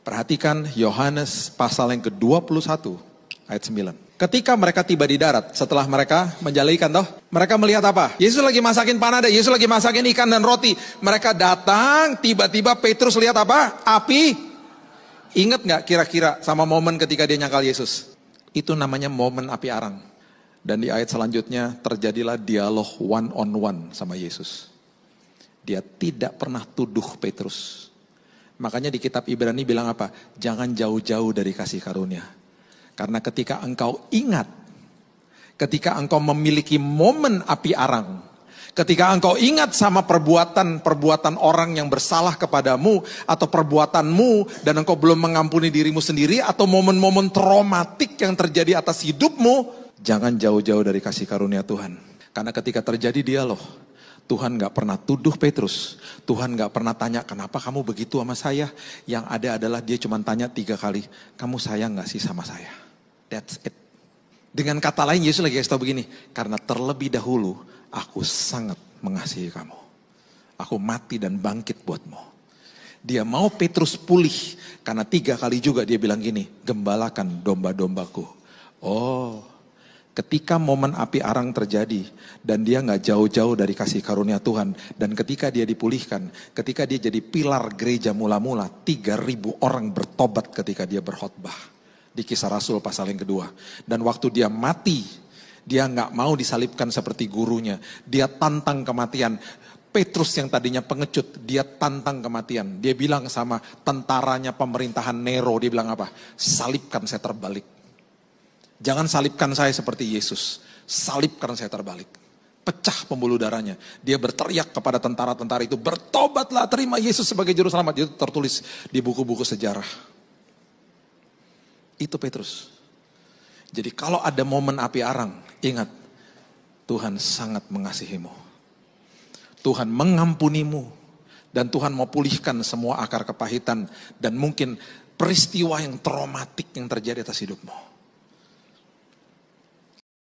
Perhatikan Yohanes pasal yang ke-21 ayat 9. Ketika mereka tiba di darat, setelah mereka menjalani ikan mereka melihat apa? Yesus lagi masakin panada, Yesus lagi masakin ikan dan roti. Mereka datang, tiba-tiba Petrus lihat apa? Api. Ingat gak kira-kira sama momen ketika dia nyangkal Yesus? Itu namanya momen api arang. Dan di ayat selanjutnya terjadilah dialog one on one sama Yesus. Dia tidak pernah tuduh Petrus. Makanya di kitab Ibrani bilang apa? Jangan jauh-jauh dari kasih karunia. Karena ketika engkau ingat, ketika engkau memiliki momen api arang, ketika engkau ingat sama perbuatan orang yang bersalah kepadamu, atau perbuatanmu, dan engkau belum mengampuni dirimu sendiri, atau momen-momen traumatik yang terjadi atas hidupmu, jangan jauh-jauh dari kasih karunia Tuhan. Karena ketika terjadi dialog, Tuhan gak pernah tuduh Petrus. Tuhan gak pernah tanya, kenapa kamu begitu sama saya? Yang ada adalah dia cuma tanya 3 kali, kamu sayang gak sih sama saya? That's it. Dengan kata lain Yesus lagi kasih tahu begini, karena terlebih dahulu aku sangat mengasihi kamu. Aku mati dan bangkit buatmu. Dia mau Petrus pulih, karena 3 kali juga dia bilang gini, gembalakan domba-dombaku. Oh, ketika momen api arang terjadi dan dia gak jauh-jauh dari kasih karunia Tuhan, dan ketika dia dipulihkan, ketika dia jadi pilar gereja mula-mula, 3.000 orang bertobat ketika dia berkhotbah di Kisah Rasul pasal yang kedua. Dan waktu dia mati, dia gak mau disalibkan seperti gurunya, dia tantang kematian. Petrus yang tadinya pengecut, dia tantang kematian. Dia bilang sama tentaranya pemerintahan Nero, dia bilang apa? Salibkan saya terbalik. Jangan salibkan saya seperti Yesus, salibkan saya terbalik. Pecah pembuluh darahnya. Dia berteriak kepada tentara-tentara itu, bertobatlah, terima Yesus sebagai juru selamat. Itu tertulis di buku-buku sejarah. Itu Petrus. Jadi kalau ada momen api arang, ingat, Tuhan sangat mengasihimu. Tuhan mengampunimu. Dan Tuhan mau pulihkan semua akar kepahitan dan mungkin peristiwa yang traumatik yang terjadi atas hidupmu.